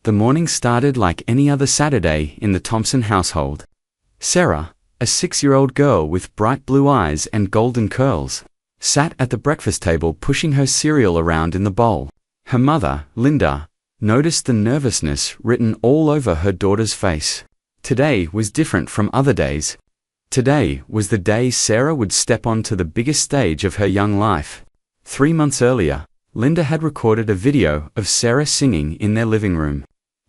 The morning started like any other Saturday in the Thompson household. Sarah, a 6-year-old girl with bright blue eyes and golden curls, sat at the breakfast table pushing her cereal around in the bowl. Her mother, Linda, noticed the nervousness written all over her daughter's face. Today was different from other days. Today was the day Sarah would step onto the biggest stage of her young life. 3 months earlier, Linda had recorded a video of Sarah singing in their living room.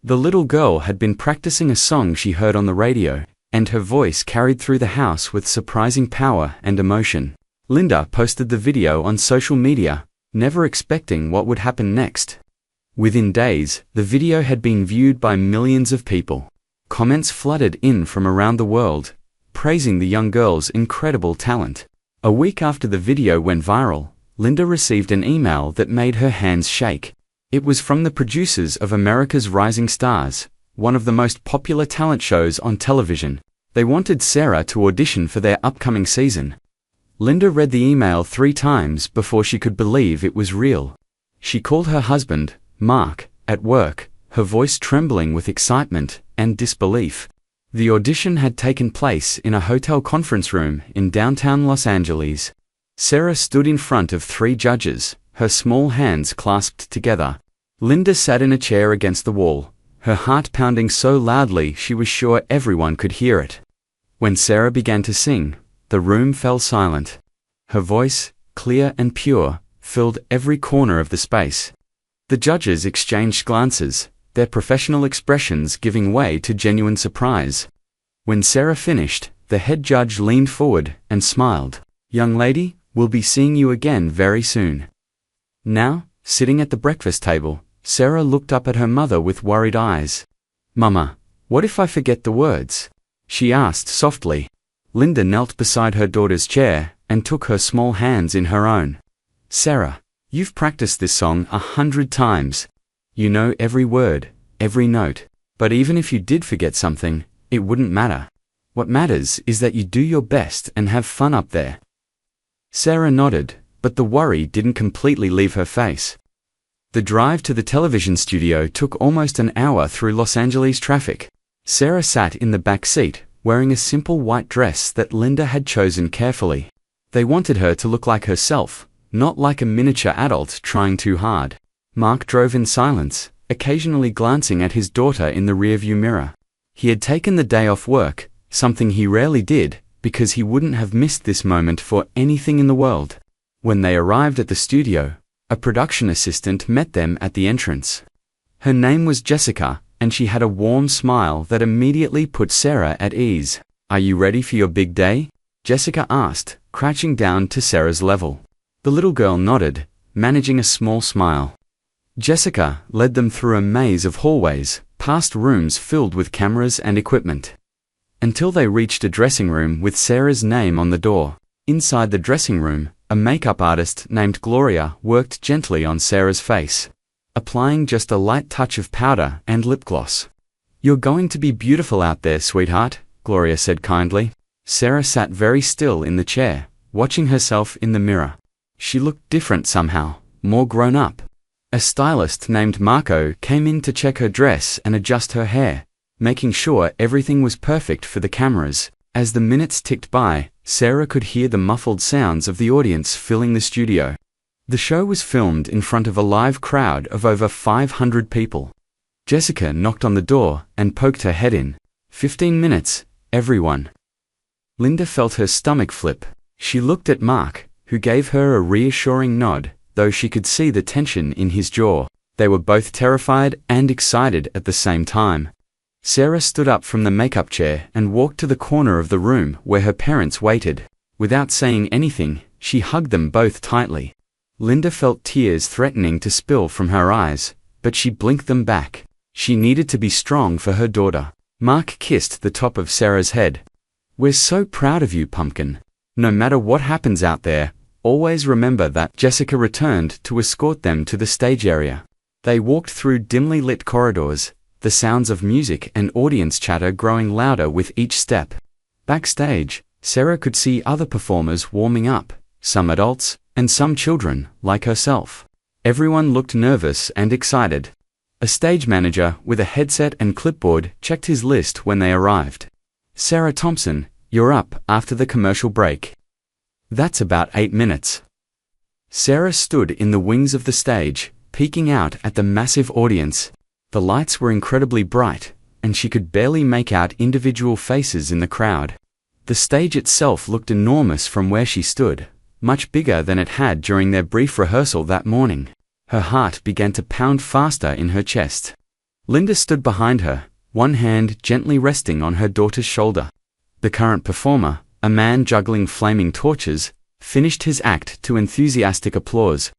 The little girl had been practicing a song she heard on the radio, and her voice carried through the house with surprising power and emotion. Linda posted the video on social media, never expecting what would happen next. Within days, the video had been viewed by millions of people. Comments flooded in from around the world, praising the young girl's incredible talent. A week after the video went viral, Linda received an email that made her hands shake. It was from the producers of America's Rising Stars, one of the most popular talent shows on television. They wanted Sarah to audition for their upcoming season. Linda read the email 3 times before she could believe it was real. She called her husband, Mark, at work, her voice trembling with excitement and disbelief. The audition had taken place in a hotel conference room in downtown Los Angeles. Sarah stood in front of 3 judges, her small hands clasped together. Linda sat in a chair against the wall, her heart pounding so loudly she was sure everyone could hear it. When Sarah began to sing, the room fell silent. Her voice, clear and pure, filled every corner of the space. The judges exchanged glances, their professional expressions giving way to genuine surprise. When Sarah finished, the head judge leaned forward and smiled. "Young lady, we'll be seeing you again very soon." Now, sitting at the breakfast table, Sarah looked up at her mother with worried eyes. "Mama, what if I forget the words?" she asked softly. Linda knelt beside her daughter's chair and took her small hands in her own. "Sarah, you've practiced this song 100 times. You know every word, every note. But even if you did forget something, it wouldn't matter. What matters is that you do your best and have fun up there." Sarah nodded, but the worry didn't completely leave her face. The drive to the television studio took almost an hour through Los Angeles traffic. Sarah sat in the back seat, wearing a simple white dress that Linda had chosen carefully. They wanted her to look like herself, not like a miniature adult trying too hard. Mark drove in silence, occasionally glancing at his daughter in the rearview mirror. He had taken the day off work, something he rarely did, because he wouldn't have missed this moment for anything in the world. When they arrived at the studio, a production assistant met them at the entrance. Her name was Jessica, and she had a warm smile that immediately put Sarah at ease. "Are you ready for your big day?" Jessica asked, crouching down to Sarah's level. The little girl nodded, managing a small smile. Jessica led them through a maze of hallways, past rooms filled with cameras and equipment, until they reached a dressing room with Sarah's name on the door. Inside the dressing room, a makeup artist named Gloria worked gently on Sarah's face, applying just a light touch of powder and lip gloss. "You're going to be beautiful out there, sweetheart," Gloria said kindly. Sarah sat very still in the chair, watching herself in the mirror. She looked different somehow, more grown up. A stylist named Marco came in to check her dress and adjust her hair, making sure everything was perfect for the cameras. As the minutes ticked by, Sarah could hear the muffled sounds of the audience filling the studio. The show was filmed in front of a live crowd of over 500 people. Jessica knocked on the door and poked her head in. 15 minutes, everyone." Linda felt her stomach flip. She looked at Mark, who gave her a reassuring nod, though she could see the tension in his jaw. They were both terrified and excited at the same time. Sarah stood up from the makeup chair and walked to the corner of the room where her parents waited. Without saying anything, she hugged them both tightly. Linda felt tears threatening to spill from her eyes, but she blinked them back. She needed to be strong for her daughter. Mark kissed the top of Sarah's head. "We're so proud of you, Pumpkin. No matter what happens out there, always remember that." Jessica returned to escort them to the stage area. They walked through dimly lit corridors, the sounds of music and audience chatter growing louder with each step. Backstage, Sarah could see other performers warming up, some adults, and some children, like herself. Everyone looked nervous and excited. A stage manager with a headset and clipboard checked his list when they arrived. Sarah Thompson, you're up after the commercial break. That's about 8 minutes. Sarah stood in the wings of the stage, peeking out at the massive audience. The lights were incredibly bright, and she could barely make out individual faces in the crowd. The stage itself looked enormous from where she stood, much bigger than it had during their brief rehearsal that morning. Her heart began to pound faster in her chest. Linda stood behind her, one hand gently resting on her daughter's shoulder. The current performer, a man juggling flaming torches, finished his act to enthusiastic applause.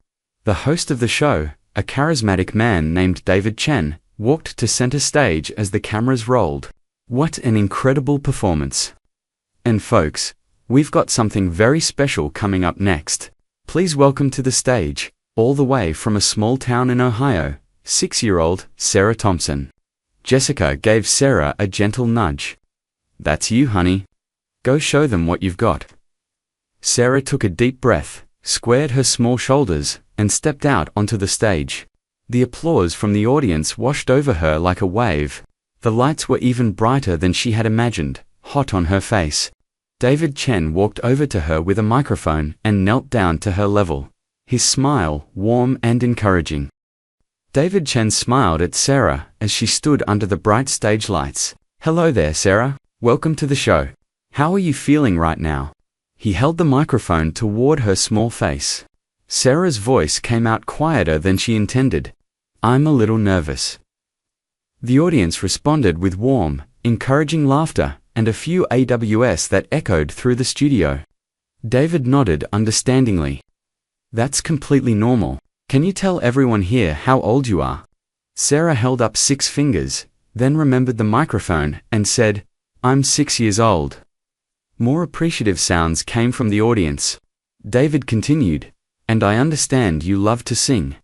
The host of the show, a charismatic man named David Chen, walked to center stage as the cameras rolled. What an incredible performance! And folks, we've got something very special coming up next. Please welcome to the stage, all the way from a small town in Ohio, 6-year-old Sarah Thompson. Jessica gave Sarah a gentle nudge. That's you, honey. Go show them what you've got. Sarah took a deep breath, squared her small shoulders, and stepped out onto the stage. The applause from the audience washed over her like a wave. The lights were even brighter than she had imagined, hot on her face. David Chen walked over to her with a microphone and knelt down to her level, his smile warm and encouraging. David Chen smiled at Sarah as she stood under the bright stage lights. Hello there, Sarah. Welcome to the show. How are you feeling right now? He held the microphone toward her small face. Sarah's voice came out quieter than she intended. I'm a little nervous. The audience responded with warm, encouraging laughter and a few AWS that echoed through the studio. David nodded understandingly. That's completely normal. Can you tell everyone here how old you are? Sarah held up 6 fingers, then remembered the microphone and said, I'm 6 years old. More appreciative sounds came from the audience. David continued, and I understand you love to sing.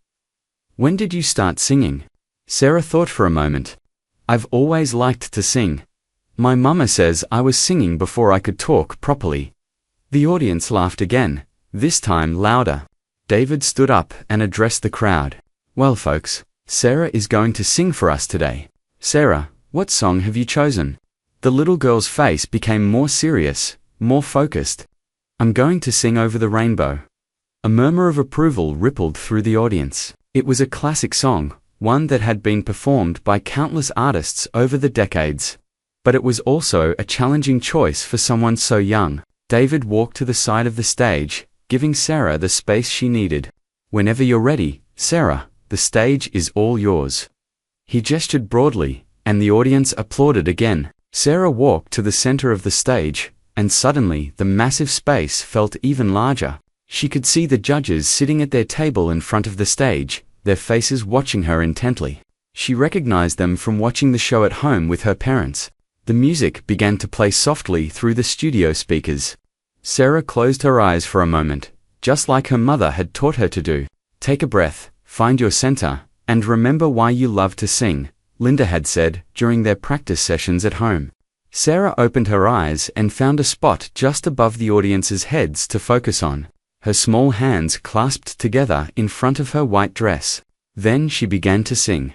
When did you start singing? Sarah thought for a moment. I've always liked to sing. My mama says I was singing before I could talk properly. The audience laughed again, this time louder. David stood up and addressed the crowd. Well, folks, Sarah is going to sing for us today. Sarah, what song have you chosen? The little girl's face became more serious, more focused. I'm going to sing Over the Rainbow. A murmur of approval rippled through the audience. It was a classic song, one that had been performed by countless artists over the decades. But it was also a challenging choice for someone so young. David walked to the side of the stage, giving Sarah the space she needed. Whenever you're ready, Sarah, the stage is all yours. He gestured broadly, and the audience applauded again. Sarah walked to the center of the stage, and suddenly the massive space felt even larger. She could see the judges sitting at their table in front of the stage, their faces watching her intently. She recognized them from watching the show at home with her parents. The music began to play softly through the studio speakers. Sarah closed her eyes for a moment, just like her mother had taught her to do. Take a breath, find your center, and remember why you love to sing, Linda had said during their practice sessions at home. Sarah opened her eyes and found a spot just above the audience's heads to focus on. Her small hands clasped together in front of her white dress. Then she began to sing.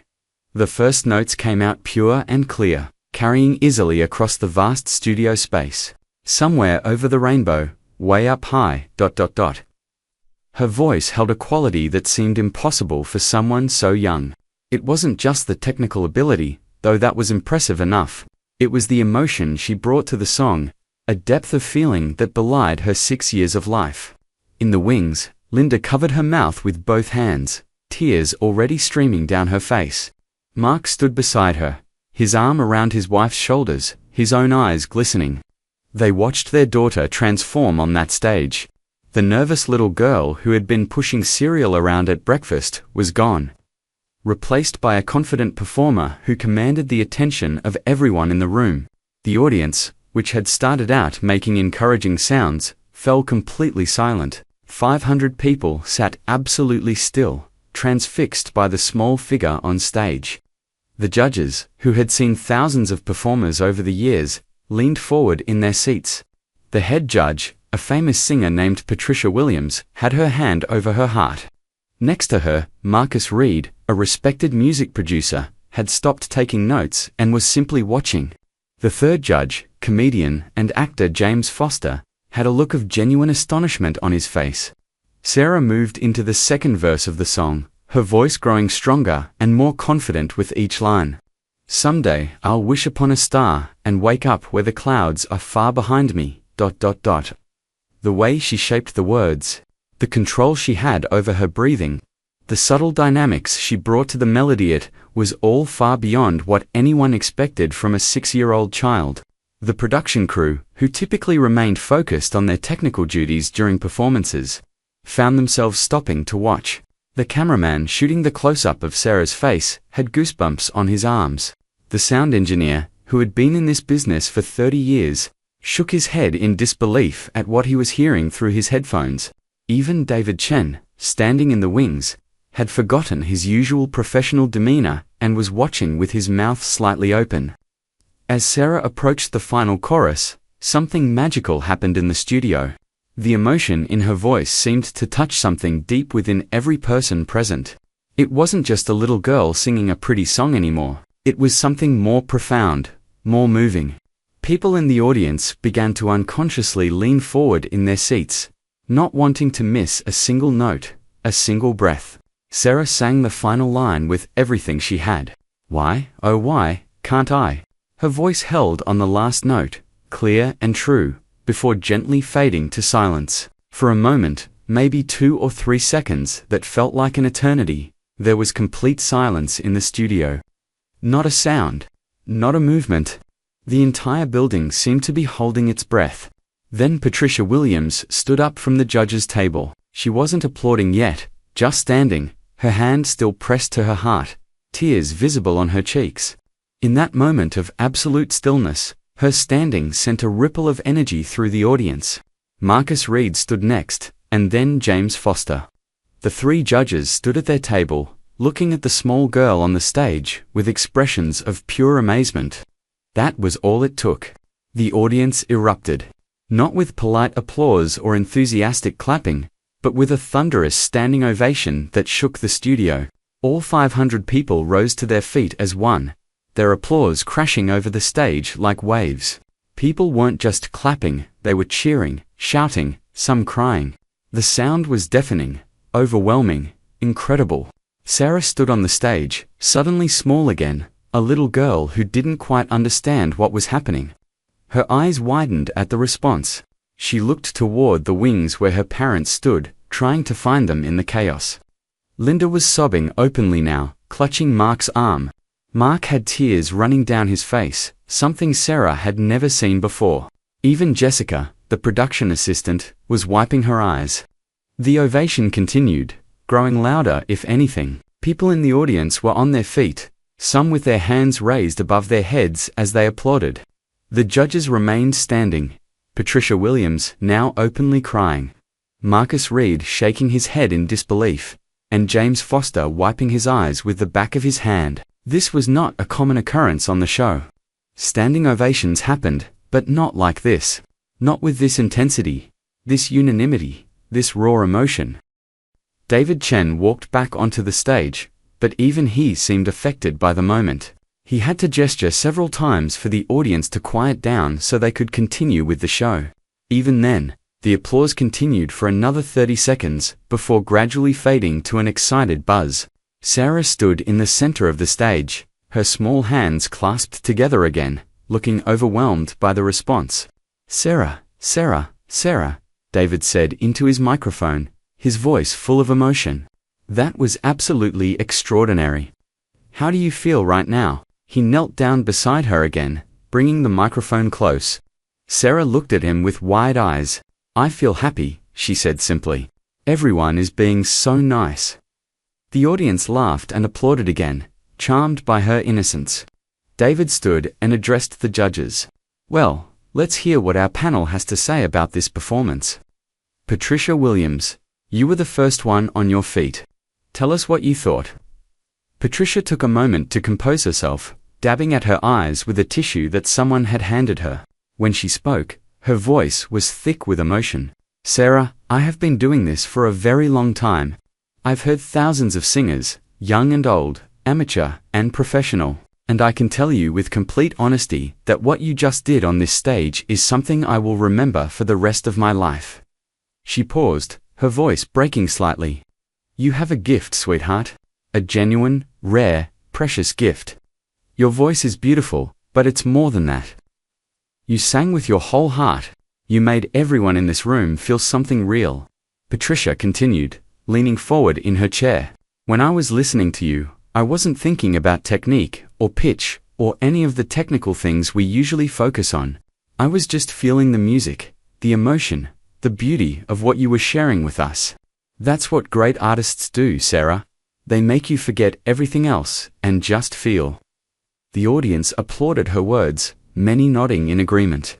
The first notes came out pure and clear, carrying easily across the vast studio space. Somewhere over the rainbow, way up high, ... Her voice held a quality that seemed impossible for someone so young. It wasn't just the technical ability, though that was impressive enough. It was the emotion she brought to the song, a depth of feeling that belied her 6 years of life. In the wings, Linda covered her mouth with both hands, tears already streaming down her face. Mark stood beside her, his arm around his wife's shoulders, his own eyes glistening. They watched their daughter transform on that stage. The nervous little girl who had been pushing cereal around at breakfast was gone, replaced by a confident performer who commanded the attention of everyone in the room. The audience, which had started out making encouraging sounds, fell completely silent. 500 people sat absolutely still, transfixed by the small figure on stage. The judges, who had seen thousands of performers over the years, leaned forward in their seats. The head judge, a famous singer named Patricia Williams, had her hand over her heart. Next to her, Marcus Reed, a respected music producer, had stopped taking notes and was simply watching. The third judge, comedian and actor James Foster, had a look of genuine astonishment on his face. Sarah moved into the second verse of the song, her voice growing stronger and more confident with each line. Someday I'll wish upon a star and wake up where the clouds are far behind me, ... The way she shaped the words, the control she had over her breathing, the subtle dynamics she brought to the melody, it was all far beyond what anyone expected from a 6-year-old child. The production crew, who typically remained focused on their technical duties during performances, found themselves stopping to watch. The cameraman shooting the close-up of Sarah's face had goosebumps on his arms. The sound engineer, who had been in this business for 30 years, shook his head in disbelief at what he was hearing through his headphones. Even David Chen, standing in the wings, had forgotten his usual professional demeanor and was watching with his mouth slightly open. As Sarah approached the final chorus, something magical happened in the studio. The emotion in her voice seemed to touch something deep within every person present. It wasn't just a little girl singing a pretty song anymore. It was something more profound, more moving. People in the audience began to unconsciously lean forward in their seats, not wanting to miss a single note, a single breath. Sarah sang the final line with everything she had. Why, oh why, can't I? Her voice held on the last note, clear and true, before gently fading to silence. For a moment, maybe 2 or 3 seconds that felt like an eternity, there was complete silence in the studio. Not a sound, not a movement. The entire building seemed to be holding its breath. Then Patricia Williams stood up from the judges' table. She wasn't applauding yet, just standing, her hand still pressed to her heart, tears visible on her cheeks. In that moment of absolute stillness, her standing sent a ripple of energy through the audience. Marcus Reed stood next, and then James Foster. The 3 judges stood at their table, looking at the small girl on the stage with expressions of pure amazement. That was all it took. The audience erupted. Not with polite applause or enthusiastic clapping, but with a thunderous standing ovation that shook the studio. All 500 people rose to their feet as one, their applause crashing over the stage like waves. People weren't just clapping, they were cheering, shouting, some crying. The sound was deafening, overwhelming, incredible. Sarah stood on the stage, suddenly small again, a little girl who didn't quite understand what was happening. Her eyes widened at the response. She looked toward the wings where her parents stood, trying to find them in the chaos. Linda was sobbing openly now, clutching Mark's arm. Mark had tears running down his face, something Sarah had never seen before. Even Jessica, the production assistant, was wiping her eyes. The ovation continued, growing louder if anything. People in the audience were on their feet, some with their hands raised above their heads as they applauded. The judges remained standing, Patricia Williams now openly crying, Marcus Reed shaking his head in disbelief, and James Foster wiping his eyes with the back of his hand. This was not a common occurrence on the show. Standing ovations happened, but not like this. Not with this intensity, this unanimity, this raw emotion. David Chen walked back onto the stage, but even he seemed affected by the moment. He had to gesture several times for the audience to quiet down so they could continue with the show. Even then, the applause continued for another 30 seconds, before gradually fading to an excited buzz. Sarah stood in the center of the stage, her small hands clasped together again, looking overwhelmed by the response. "Sarah, Sarah, Sarah," David said into his microphone, his voice full of emotion. "That was absolutely extraordinary. How do you feel right now?" He knelt down beside her again, bringing the microphone close. Sarah looked at him with wide eyes. "I feel happy," she said simply. "Everyone is being so nice." The audience laughed and applauded again, charmed by her innocence. David stood and addressed the judges. "Well, let's hear what our panel has to say about this performance. Patricia Williams, you were the first one on your feet. Tell us what you thought." Patricia took a moment to compose herself, dabbing at her eyes with a tissue that someone had handed her. When she spoke, her voice was thick with emotion. "Sarah, I have been doing this for a very long time. I've heard thousands of singers, young and old, amateur and professional, and I can tell you with complete honesty that what you just did on this stage is something I will remember for the rest of my life." She paused, her voice breaking slightly. "You have a gift, sweetheart. A genuine, rare, precious gift. Your voice is beautiful, but it's more than that. You sang with your whole heart. You made everyone in this room feel something real." Patricia continued, leaning forward in her chair. "When I was listening to you, I wasn't thinking about technique, or pitch, or any of the technical things we usually focus on. I was just feeling the music, the emotion, the beauty of what you were sharing with us. That's what great artists do, Sarah. They make you forget everything else and just feel." The audience applauded her words, many nodding in agreement.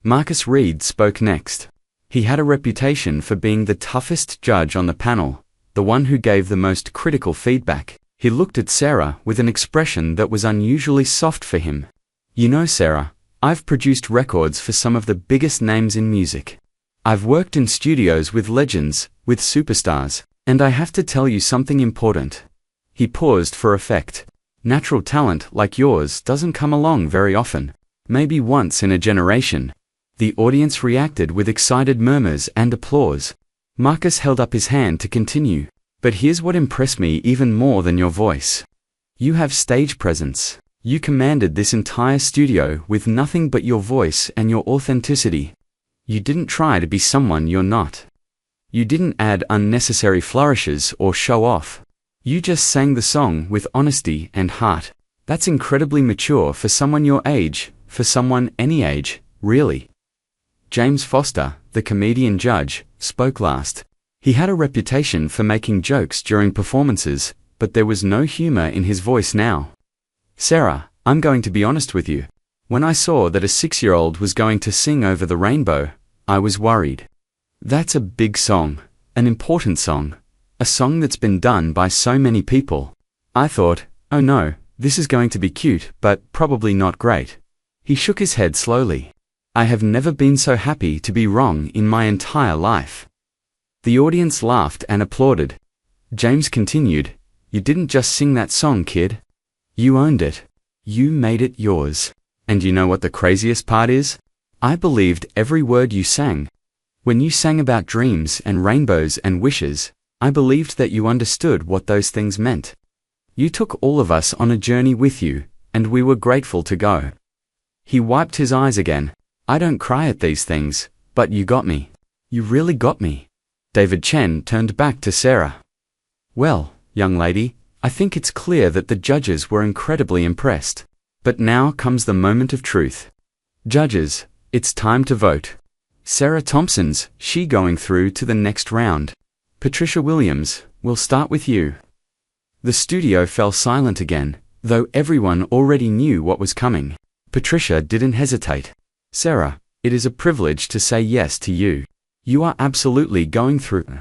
Marcus Reed spoke next. He had a reputation for being the toughest judge on the panel, the one who gave the most critical feedback. He looked at Sarah with an expression that was unusually soft for him. "You know, Sarah, I've produced records for some of the biggest names in music. I've worked in studios with legends, with superstars, and I have to tell you something important." He paused for effect. "Natural talent like yours doesn't come along very often, maybe once in a generation." The audience reacted with excited murmurs and applause. Marcus held up his hand to continue. "But here's what impressed me even more than your voice. You have stage presence. You commanded this entire studio with nothing but your voice and your authenticity. You didn't try to be someone you're not. You didn't add unnecessary flourishes or show off. You just sang the song with honesty and heart. That's incredibly mature for someone your age, for someone any age, really." James Foster, the comedian judge, spoke last. He had a reputation for making jokes during performances, but there was no humor in his voice now. "Sarah, I'm going to be honest with you. When I saw that a 6-year-old was going to sing over the rainbow, I was worried. That's a big song, an important song, a song that's been done by so many people. I thought, oh no, this is going to be cute, but probably not great." He shook his head slowly. "I have never been so happy to be wrong in my entire life." The audience laughed and applauded. James continued, "You didn't just sing that song, kid. You owned it. You made it yours. And you know what the craziest part is? I believed every word you sang. When you sang about dreams and rainbows and wishes, I believed that you understood what those things meant. You took all of us on a journey with you, and we were grateful to go." He wiped his eyes again. "I don't cry at these things, but you got me. You really got me." David Chen turned back to Sarah. "Well, young lady, I think it's clear that the judges were incredibly impressed. But now comes the moment of truth. Judges, it's time to vote. Sarah Thompson's she going through to the next round. Patricia Williams, we'll start with you." The studio fell silent again, though everyone already knew what was coming. Patricia didn't hesitate. "Sarah, it is a privilege to say yes to you. You are absolutely going through."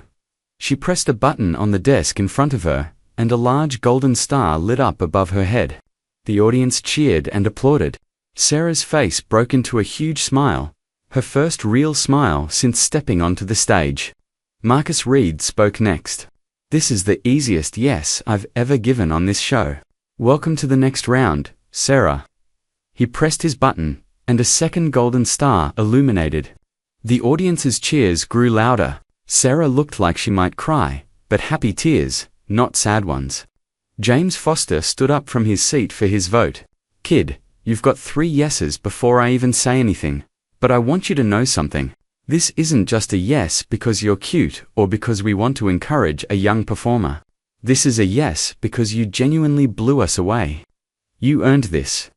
She pressed a button on the desk in front of her, and a large golden star lit up above her head. The audience cheered and applauded. Sarah's face broke into a huge smile, her first real smile since stepping onto the stage. Marcus Reed spoke next. "This is the easiest yes I've ever given on this show. Welcome to the next round, Sarah." He pressed his button, and a second golden star illuminated. The audience's cheers grew louder. Sarah looked like she might cry, but happy tears, not sad ones. James Foster stood up from his seat for his vote. "Kid, you've got 3 yeses before I even say anything. But I want you to know something. This isn't just a yes because you're cute or because we want to encourage a young performer. This is a yes because you genuinely blew us away. You earned this."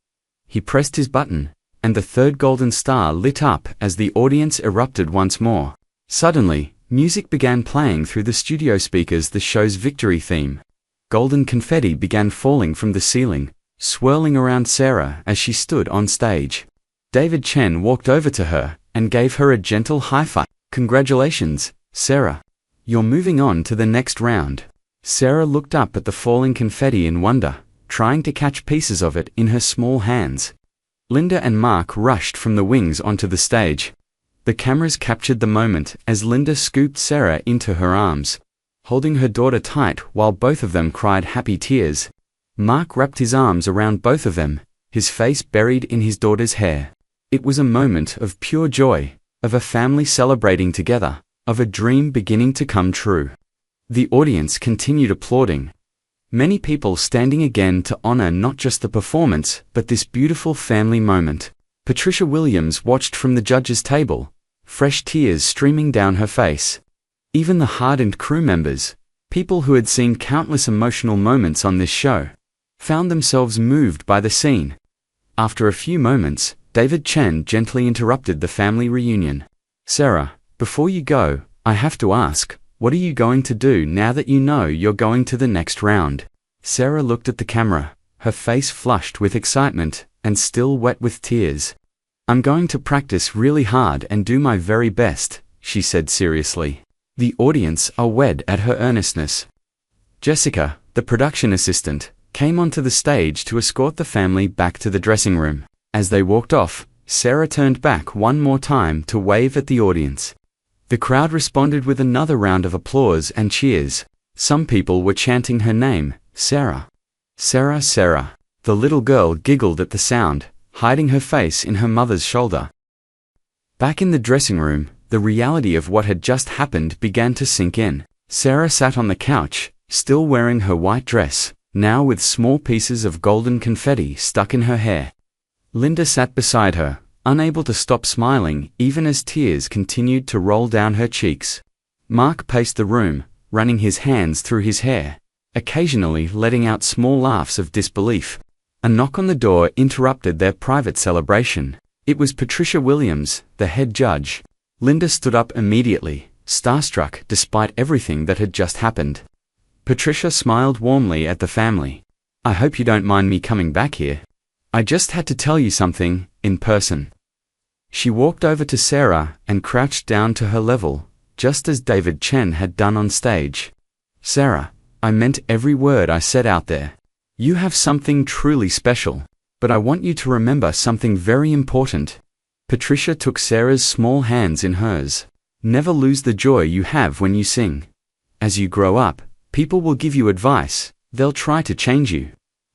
He pressed his button, and the third golden star lit up as the audience erupted once more. Suddenly, music began playing through the studio speakers, the show's victory theme. Golden confetti began falling from the ceiling, swirling around Sarah as she stood on stage. David Chen walked over to her and gave her a gentle high five. "Congratulations, Sarah. You're moving on to the next round." Sarah looked up at the falling confetti in wonder, trying to catch pieces of it in her small hands. Linda and Mark rushed from the wings onto the stage. The cameras captured the moment as Linda scooped Sarah into her arms. holding her daughter tight while both of them cried happy tears. Mark wrapped his arms around both of them, his face buried in his daughter's hair. It was a moment of pure joy, of a family celebrating together, of a dream beginning to come true. The audience continued applauding. Many people standing again to honor not just the performance, but this beautiful family moment. Patricia Williams watched from the judges' table, fresh tears streaming down her face. Even the hardened crew members, people who had seen countless emotional moments on this show, found themselves moved by the scene. After a few moments, David Chen gently interrupted the family reunion. "Sarah, before you go, I have to ask, what are you going to do now that you know you're going to the next round?" Sarah looked at the camera, her face flushed with excitement and still wet with tears. "I'm going to practice really hard and do my very best," she said seriously. The audience are wed at her earnestness. Jessica, the production assistant, came onto the stage to escort the family back to the dressing room. As they walked off, Sarah turned back one more time to wave at the audience. The crowd responded with another round of applause and cheers. Some people were chanting her name, Sarah. Sarah, Sarah. The little girl giggled at the sound, hiding her face in her mother's shoulder. Back in the dressing room, the reality of what had just happened began to sink in. Sarah sat on the couch, still wearing her white dress, now with small pieces of golden confetti stuck in her hair. Linda sat beside her, unable to stop smiling even as tears continued to roll down her cheeks. Mark paced the room, running his hands through his hair, occasionally letting out small laughs of disbelief. A knock on the door interrupted their private celebration. It was Patricia Williams, the head judge. Linda stood up immediately, starstruck despite everything that had just happened. Patricia smiled warmly at the family. "I hope you don't mind me coming back here. I just had to tell you something, in person." She walked over to Sarah and crouched down to her level, just as David Chen had done on stage. "Sarah, I meant every word I said out there. You have something truly special, but I want you to remember something very important." Patricia took Sarah's small hands in hers. "Never lose the joy you have when you sing. As you grow up, people will give you advice, they'll try to change you.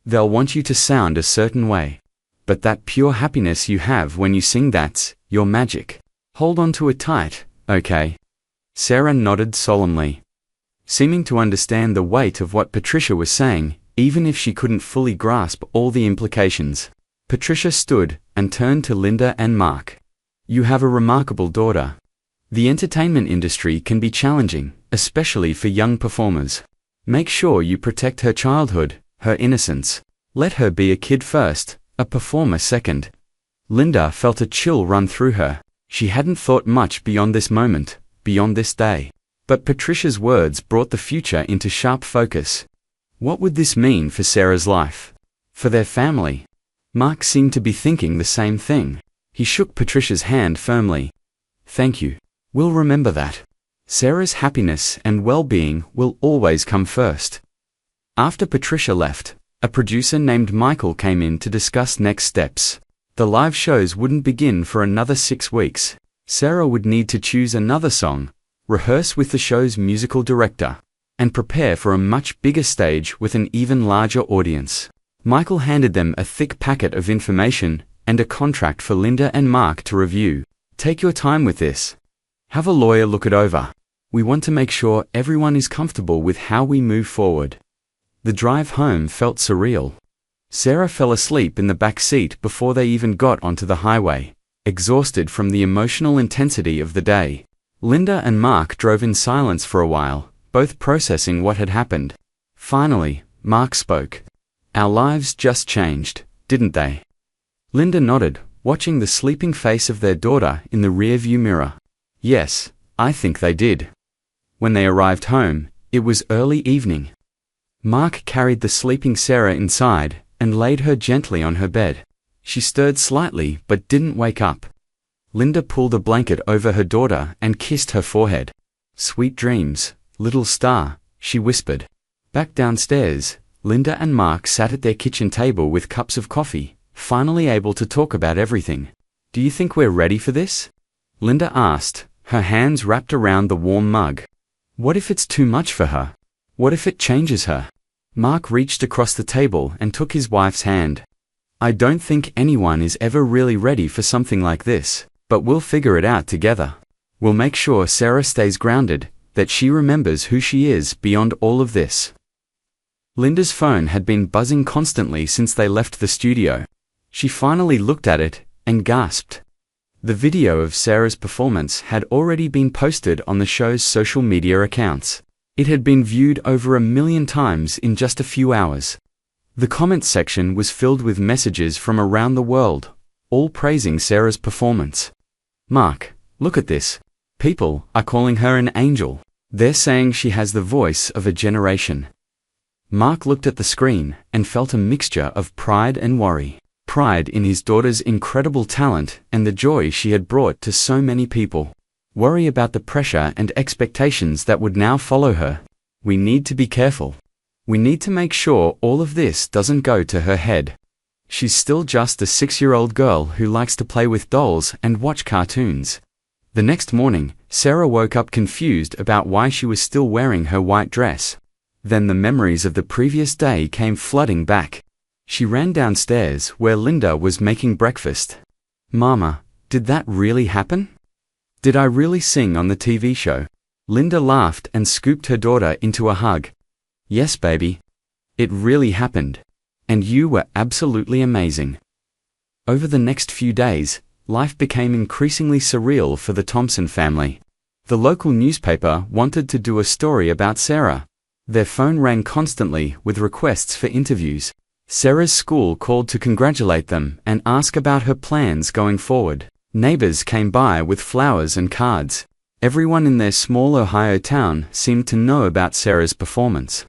They'll want you to sound a certain way. But that pure happiness you have when you sing, that's your magic. Hold on to it tight, okay?" Sarah nodded solemnly, seeming to understand the weight of what Patricia was saying, even if she couldn't fully grasp all the implications. Patricia stood and turned to Linda and Mark. "You have a remarkable daughter. The entertainment industry can be challenging, especially for young performers. Make sure you protect her childhood, her innocence. Let her be a kid first, a performer second." Linda felt a chill run through her. She hadn't thought much beyond this moment, beyond this day. But Patricia's words brought the future into sharp focus. What would this mean for Sarah's life? For their family? Mark seemed to be thinking the same thing. He shook Patricia's hand firmly. "Thank you. We'll remember that. Sarah's happiness and well-being will always come first." After Patricia left, a producer named Michael came in to discuss next steps. The live shows wouldn't begin for another 6 weeks. Sarah would need to choose another song, rehearse with the show's musical director, and prepare for a much bigger stage with an even larger audience. Michael handed them a thick packet of information and a contract for Linda and Mark to review. "Take your time with this. Have a lawyer look it over. We want to make sure everyone is comfortable with how we move forward." The drive home felt surreal. Sarah fell asleep in the back seat before they even got onto the highway, exhausted from the emotional intensity of the day. Linda and Mark drove in silence for a while, both processing what had happened. Finally, Mark spoke. "Our lives just changed, didn't they?" Linda nodded, watching the sleeping face of their daughter in the rearview mirror. "Yes, I think they did." When they arrived home, it was early evening. Mark carried the sleeping Sarah inside and laid her gently on her bed. She stirred slightly but didn't wake up. Linda pulled a blanket over her daughter and kissed her forehead. "Sweet dreams, little star," she whispered. Back downstairs, Linda and Mark sat at their kitchen table with cups of coffee, finally able to talk about everything. "Do you think we're ready for this?" Linda asked, her hands wrapped around the warm mug. What if it's too much for her? What if it changes her? Mark reached across the table and took his wife's hand. I don't think anyone is ever really ready for something like this, but we'll figure it out together. We'll make sure Sarah stays grounded, that she remembers who she is beyond all of this. Linda's phone had been buzzing constantly since they left the studio. She finally looked at it and gasped. The video of Sarah's performance had already been posted on the show's social media accounts. It had been viewed over 1 million times in just a few hours. The comments section was filled with messages from around the world, all praising Sarah's performance. Mark, look at this. People are calling her an angel. They're saying she has the voice of a generation. Mark looked at the screen and felt a mixture of pride and worry. Pride in his daughter's incredible talent and the joy she had brought to so many people. Worry about the pressure and expectations that would now follow her. We need to be careful. We need to make sure all of this doesn't go to her head. She's still just a 6-year-old girl who likes to play with dolls and watch cartoons. The next morning, Sarah woke up confused about why she was still wearing her white dress. Then the memories of the previous day came flooding back. She ran downstairs where Linda was making breakfast. Mama, did that really happen? Did I really sing on the TV show? Linda laughed and scooped her daughter into a hug. Yes, baby. It really happened. And you were absolutely amazing. Over the next few days, life became increasingly surreal for the Thompson family. The local newspaper wanted to do a story about Sarah. Their phone rang constantly with requests for interviews. Sarah's school called to congratulate them and ask about her plans going forward. Neighbors came by with flowers and cards. Everyone in their small Ohio town seemed to know about Sarah's performance.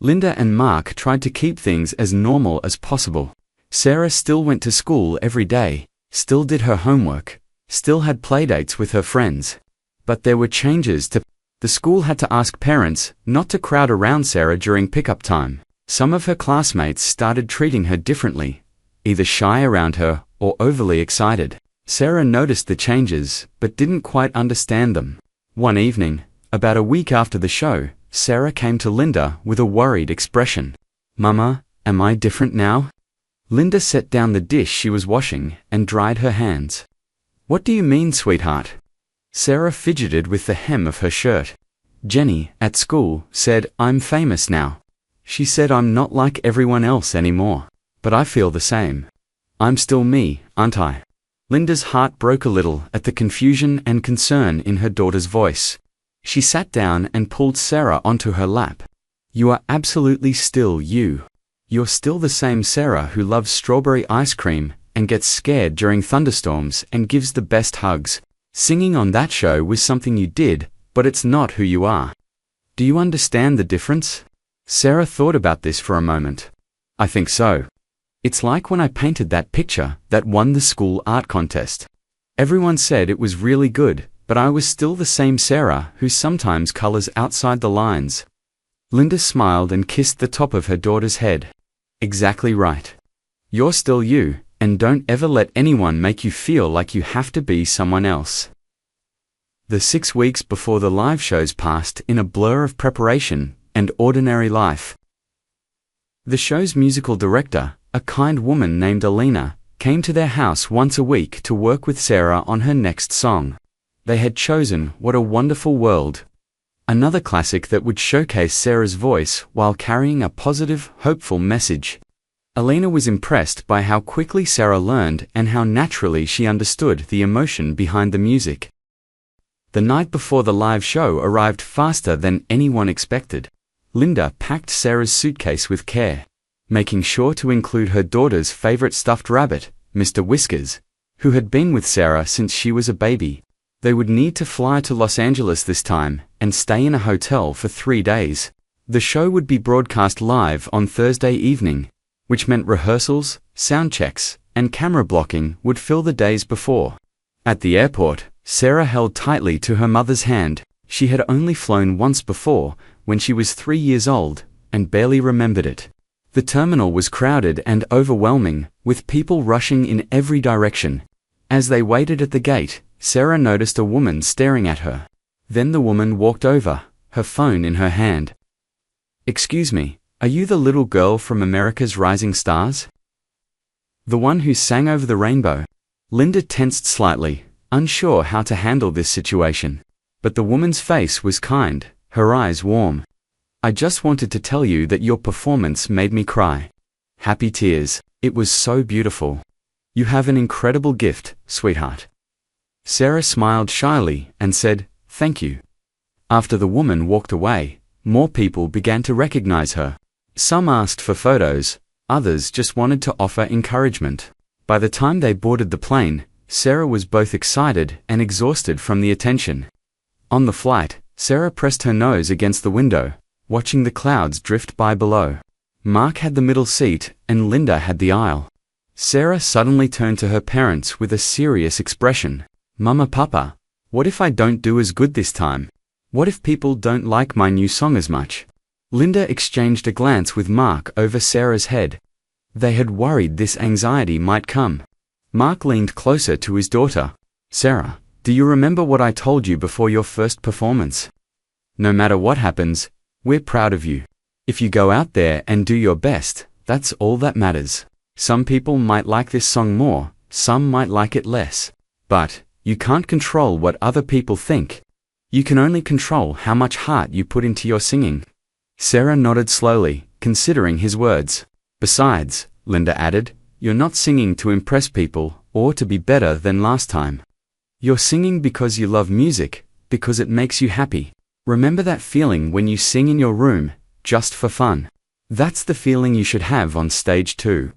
Linda and Mark tried to keep things as normal as possible. Sarah still went to school every day, still did her homework, still had playdates with her friends. But there were changes to the school had to ask parents not to crowd around Sarah during pickup time. Some of her classmates started treating her differently, either shy around her or overly excited. Sarah noticed the changes, but didn't quite understand them. One evening, about a week after the show, Sarah came to Linda with a worried expression. Mama, am I different now? Linda set down the dish she was washing and dried her hands. What do you mean, sweetheart? Sarah fidgeted with the hem of her shirt. Jenny, at school, said I'm famous now. She said I'm not like everyone else anymore. But I feel the same. I'm still me, aren't I? Linda's heart broke a little at the confusion and concern in her daughter's voice. She sat down and pulled Sarah onto her lap. You are absolutely still you. You're still the same Sarah who loves strawberry ice cream and gets scared during thunderstorms and gives the best hugs. Singing on that show was something you did, but it's not who you are. Do you understand the difference? Sarah thought about this for a moment. I think so. It's like when I painted that picture that won the school art contest. Everyone said it was really good, but I was still the same Sarah who sometimes colors outside the lines. Linda smiled and kissed the top of her daughter's head. Exactly right. You're still you, and don't ever let anyone make you feel like you have to be someone else. The 6 weeks before the live shows passed in a blur of preparation and ordinary life. The show's musical director, a kind woman named Alina, came to their house once a week to work with Sarah on her next song. They had chosen What a Wonderful World, another classic that would showcase Sarah's voice while carrying a positive, hopeful message. Alina was impressed by how quickly Sarah learned and how naturally she understood the emotion behind the music. The night before the live show arrived faster than anyone expected. Linda packed Sarah's suitcase with care, making sure to include her daughter's favorite stuffed rabbit, Mr. Whiskers, who had been with Sarah since she was a baby. They would need to fly to Los Angeles this time and stay in a hotel for 3 days. The show would be broadcast live on Thursday evening, which meant rehearsals, sound checks, and camera blocking would fill the days before. At the airport, Sarah held tightly to her mother's hand. She had only flown once before, when she was 3 years old, and barely remembered it. The terminal was crowded and overwhelming, with people rushing in every direction. As they waited at the gate, Sarah noticed a woman staring at her. Then the woman walked over, her phone in her hand. "Excuse me, are you the little girl from America's Rising Stars? The one who sang over the rainbow?" Linda tensed slightly, unsure how to handle this situation. But the woman's face was kind, her eyes warm. "I just wanted to tell you that your performance made me cry." Happy tears. "It was so beautiful. You have an incredible gift, sweetheart." Sarah smiled shyly and said, "Thank you." After the woman walked away, more people began to recognize her. Some asked for photos, others just wanted to offer encouragement. By the time they boarded the plane, Sarah was both excited and exhausted from the attention. On the flight, Sarah pressed her nose against the window, watching the clouds drift by below. Mark had the middle seat and Linda had the aisle. Sarah suddenly turned to her parents with a serious expression. "Mama, Papa, what if I don't do as good this time? What if people don't like my new song as much?" Linda exchanged a glance with Mark over Sarah's head. They had worried this anxiety might come. Mark leaned closer to his daughter. "Sarah, do you remember what I told you before your first performance? No matter what happens, we're proud of you. If you go out there and do your best, that's all that matters. Some people might like this song more, some might like it less. But you can't control what other people think. You can only control how much heart you put into your singing." Sarah nodded slowly, considering his words. "Besides," Linda added, "you're not singing to impress people or to be better than last time. You're singing because you love music, because it makes you happy. Remember that feeling when you sing in your room, just for fun? That's the feeling you should have on stage too."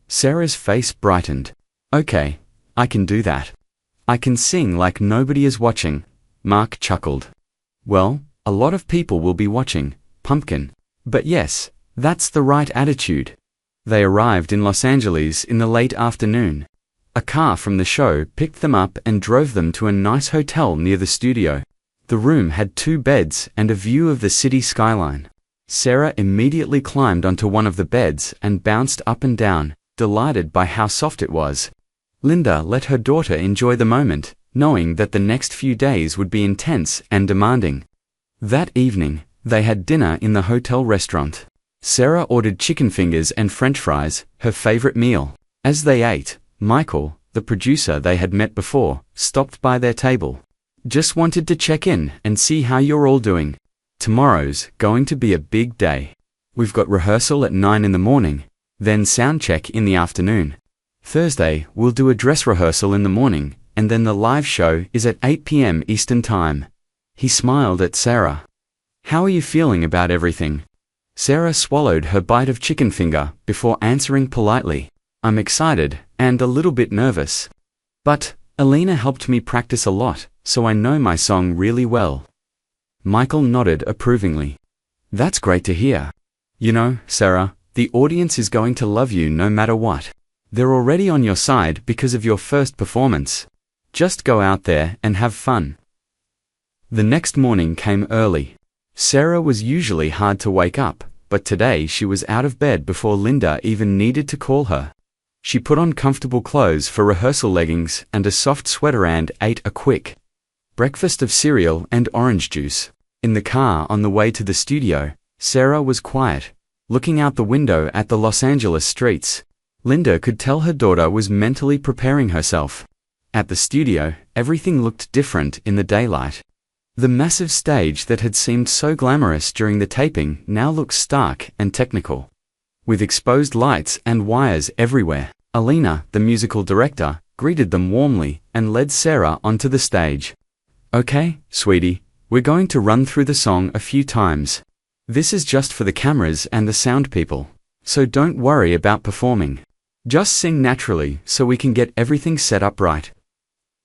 Sarah's face brightened. "Okay, I can do that. I can sing like nobody is watching." Mark chuckled. "Well, a lot of people will be watching, Pumpkin. But yes, that's the right attitude." They arrived in Los Angeles in the late afternoon. A car from the show picked them up and drove them to a nice hotel near the studio. The room had 2 beds and a view of the city skyline. Sarah immediately climbed onto one of the beds and bounced up and down, delighted by how soft it was. Linda let her daughter enjoy the moment, knowing that the next few days would be intense and demanding. That evening, they had dinner in the hotel restaurant. Sarah ordered chicken fingers and French fries, her favorite meal. As they ate, Michael, the producer they had met before, stopped by their table. "Just wanted to check in and see how you're all doing. Tomorrow's going to be a big day. We've got rehearsal at 9 in the morning, then sound check in the afternoon. Thursday, we'll do a dress rehearsal in the morning, and then the live show is at 8 p.m. Eastern Time." He smiled at Sarah. "How are you feeling about everything?" Sarah swallowed her bite of chicken finger before answering politely. "I'm excited and a little bit nervous. But Alina helped me practice a lot, so I know my song really well." Michael nodded approvingly. "That's great to hear. You know, Sarah, the audience is going to love you no matter what. They're already on your side because of your first performance. Just go out there and have fun." The next morning came early. Sarah was usually hard to wake up, but today she was out of bed before Linda even needed to call her. She put on comfortable clothes for rehearsal leggings and a soft sweater and ate a quick breakfast of cereal and orange juice. In the car on the way to the studio, Sarah was quiet, looking out the window at the Los Angeles streets. Linda could tell her daughter was mentally preparing herself. At the studio, everything looked different in the daylight. The massive stage that had seemed so glamorous during the taping now looked stark and technical. With exposed lights and wires everywhere, Alina, the musical director, greeted them warmly and led Sarah onto the stage. "Okay, sweetie, we're going to run through the song a few times. This is just for the cameras and the sound people, so don't worry about performing. Just sing naturally so we can get everything set up right."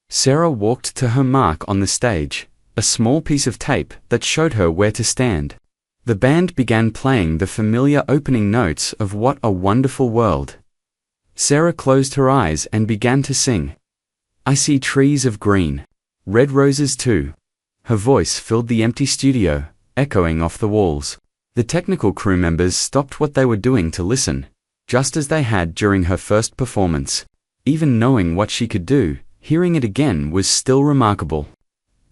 Sarah walked to her mark on the stage, a small piece of tape that showed her where to stand. The band began playing the familiar opening notes of "What a Wonderful World." Sarah closed her eyes and began to sing. "I see trees of green, red roses too." Her voice filled the empty studio, echoing off the walls. The technical crew members stopped what they were doing to listen, just as they had during her first performance. Even knowing what she could do, hearing it again was still remarkable.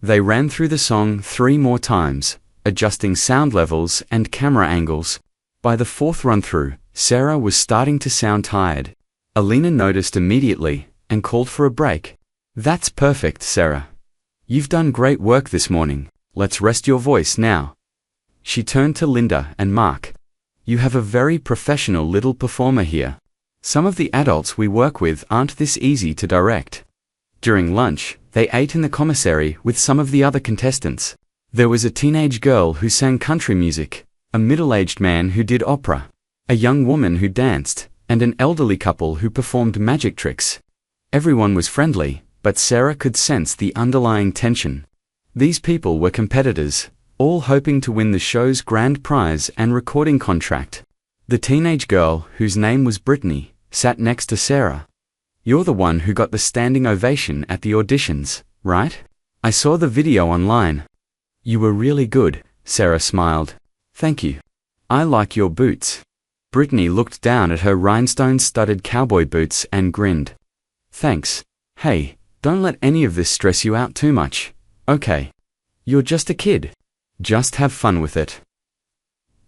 They ran through the song 3 more times, adjusting sound levels and camera angles. By the fourth run-through, Sarah was starting to sound tired. Alina noticed immediately and called for a break. "That's perfect, Sarah. You've done great work this morning. Let's rest your voice now." She turned to Linda and Mark. "You have a very professional little performer here. Some of the adults we work with aren't this easy to direct." During lunch, they ate in the commissary with some of the other contestants. There was a teenage girl who sang country music, a middle-aged man who did opera, a young woman who danced, and an elderly couple who performed magic tricks. Everyone was friendly, but Sarah could sense the underlying tension. These people were competitors, all hoping to win the show's grand prize and recording contract. The teenage girl, whose name was Brittany, sat next to Sarah. "You're the one who got the standing ovation at the auditions, right? I saw the video online." "You were really good," Sarah smiled. "Thank you. I like your boots." Brittany looked down at her rhinestone-studded cowboy boots and grinned. "Thanks. Hey, don't let any of this stress you out too much, okay? You're just a kid. Just have fun with it."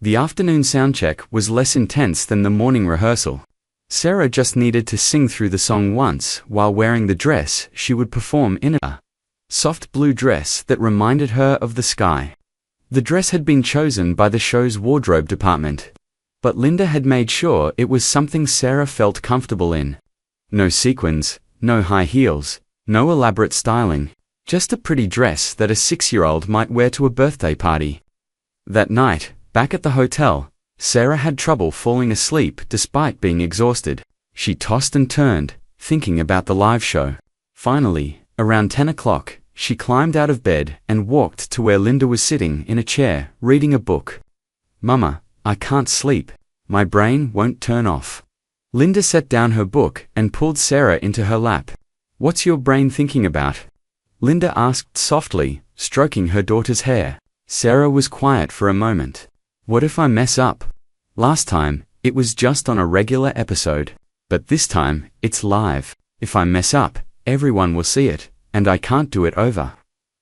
The afternoon soundcheck was less intense than the morning rehearsal. Sarah just needed to sing through the song once while wearing the dress she would perform in, a soft blue dress that reminded her of the sky. The dress had been chosen by the show's wardrobe department, but Linda had made sure it was something Sarah felt comfortable in. No sequins, no high heels, no elaborate styling, just a pretty dress that a 6-year-old might wear to a birthday party. That night, back at the hotel, Sarah had trouble falling asleep despite being exhausted. She tossed and turned, thinking about the live show. Finally, around 10 o'clock, she climbed out of bed and walked to where Linda was sitting in a chair, reading a book. "Mama, I can't sleep. My brain won't turn off." Linda set down her book and pulled Sarah into her lap. "What's your brain thinking about?" Linda asked softly, stroking her daughter's hair. Sarah was quiet for a moment. "What if I mess up? Last time, it was just on a regular episode. But this time, it's live. If I mess up, everyone will see it, and I can't do it over."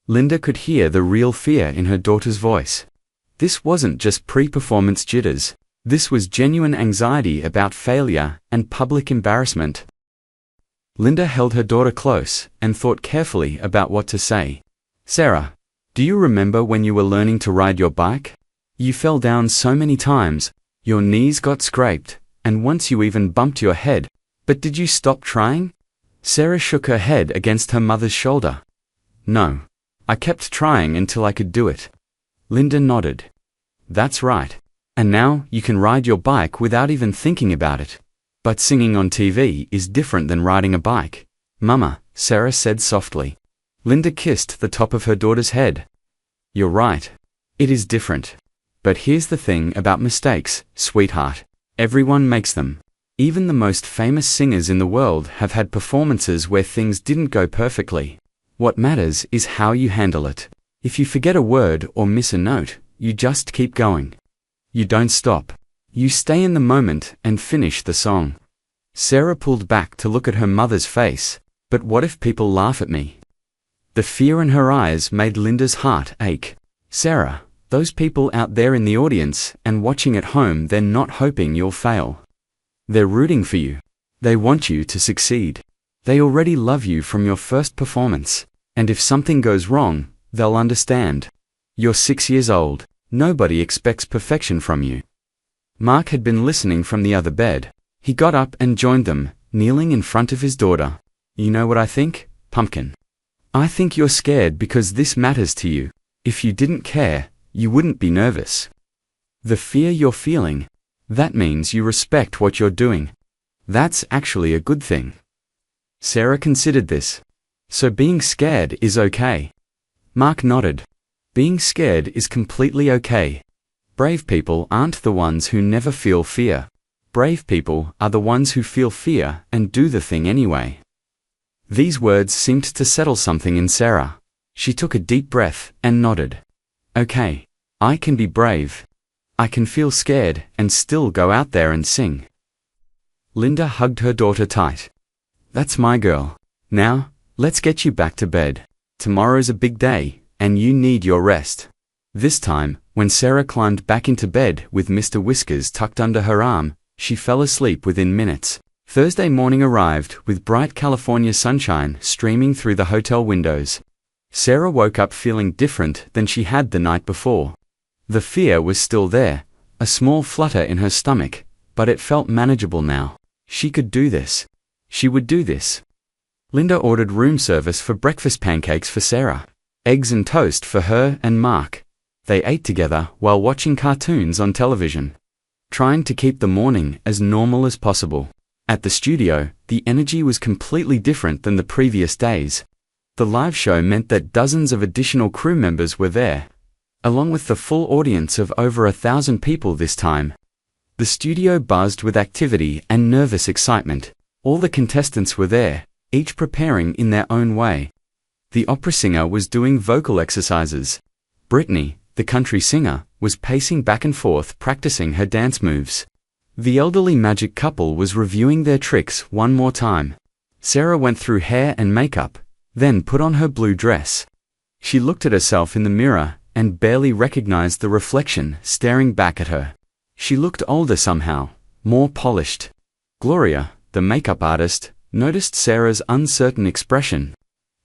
Linda could hear the real fear in her daughter's voice. This wasn't just pre-performance jitters. This was genuine anxiety about failure and public embarrassment. Linda held her daughter close and thought carefully about what to say. "Sarah, do you remember when you were learning to ride your bike? You fell down so many times, your knees got scraped, and once you even bumped your head. But did you stop trying?" Sarah shook her head against her mother's shoulder. "No. I kept trying until I could do it." Linda nodded. "That's right. And now you can ride your bike without even thinking about it. But singing on TV is different than riding a bike." "Mama," Sarah said softly. Linda kissed the top of her daughter's head. "You're right. It is different. But here's the thing about mistakes, sweetheart. Everyone makes them. Even the most famous singers in the world have had performances where things didn't go perfectly. What matters is how you handle it. If you forget a word or miss a note, you just keep going. You don't stop. You stay in the moment and finish the song." Sarah pulled back to look at her mother's face. "But what if people laugh at me?" The fear in her eyes made Linda's heart ache. "Sarah, those people out there in the audience and watching at home, they're not hoping you'll fail. They're rooting for you. They want you to succeed. They already love you from your first performance. And if something goes wrong, they'll understand. You're 6 years old. Nobody expects perfection from you." Mark had been listening from the other bed. He got up and joined them, kneeling in front of his daughter. "You know what I think, Pumpkin? I think you're scared because this matters to you. If you didn't care, you wouldn't be nervous. The fear you're feeling, that means you respect what you're doing. That's actually a good thing." Sarah considered this. "So being scared is okay?" Mark nodded. "Being scared is completely okay. Brave people aren't the ones who never feel fear. Brave people are the ones who feel fear and do the thing anyway." These words seemed to settle something in Sarah. She took a deep breath and nodded. "Okay, I can be brave. I can feel scared and still go out there and sing." Linda hugged her daughter tight. "That's my girl. Now, let's get you back to bed. Tomorrow's a big day, and you need your rest." This time, when Sarah climbed back into bed with Mr. Whiskers tucked under her arm, she fell asleep within minutes. Thursday morning arrived with bright California sunshine streaming through the hotel windows. Sarah woke up feeling different than she had the night before. The fear was still there, a small flutter in her stomach, but it felt manageable now. She could do this. She would do this. Linda ordered room service for breakfast pancakes for Sarah, eggs and toast for her and Mark. They ate together while watching cartoons on television, trying to keep the morning as normal as possible. At the studio, the energy was completely different than the previous days. The live show meant that dozens of additional crew members were there, along with the full audience of over 1,000 people this time. The studio buzzed with activity and nervous excitement. All the contestants were there, each preparing in their own way. The opera singer was doing vocal exercises. Brittany, the country singer, was pacing back and forth practicing her dance moves. The elderly magic couple was reviewing their tricks one more time. Sarah went through hair and makeup, then put on her blue dress. She looked at herself in the mirror and barely recognized the reflection staring back at her. She looked older somehow, more polished. Gloria, the makeup artist, noticed Sarah's uncertain expression.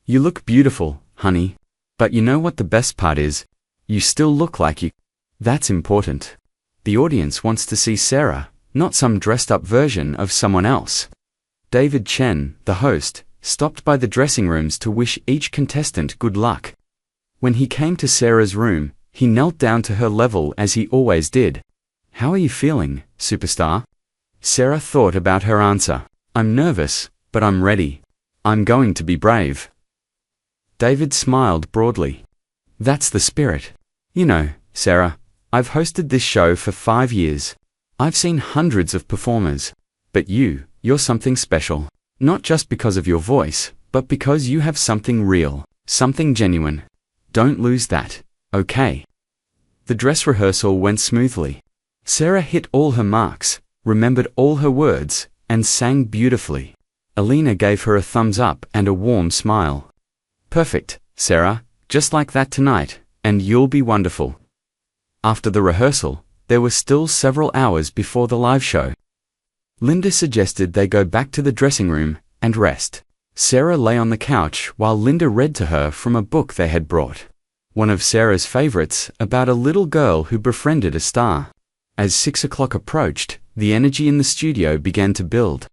"You look beautiful, honey. But you know what the best part is? You still look like you." That's important. The audience wants to see Sarah, not some dressed-up version of someone else. David Chen, the host, stopped by the dressing rooms to wish each contestant good luck. When he came to Sarah's room, he knelt down to her level as he always did. "How are you feeling, superstar?" Sarah thought about her answer. "I'm nervous, but I'm ready. I'm going to be brave." David smiled broadly. "That's the spirit. You know, Sarah, I've hosted this show for 5 years. I've seen hundreds of performers. But you're something special. Not just because of your voice, but because you have something real, something genuine. Don't lose that, okay?" The dress rehearsal went smoothly. Sarah hit all her marks, remembered all her words, and sang beautifully. Alina gave her a thumbs up and a warm smile. "Perfect, Sarah, just like that tonight, and you'll be wonderful." After the rehearsal, there were still several hours before the live show. Linda suggested they go back to the dressing room and rest. Sarah lay on the couch while Linda read to her from a book they had brought. One of Sarah's favorites, about a little girl who befriended a star. As 6 o'clock approached, the energy in the studio began to build.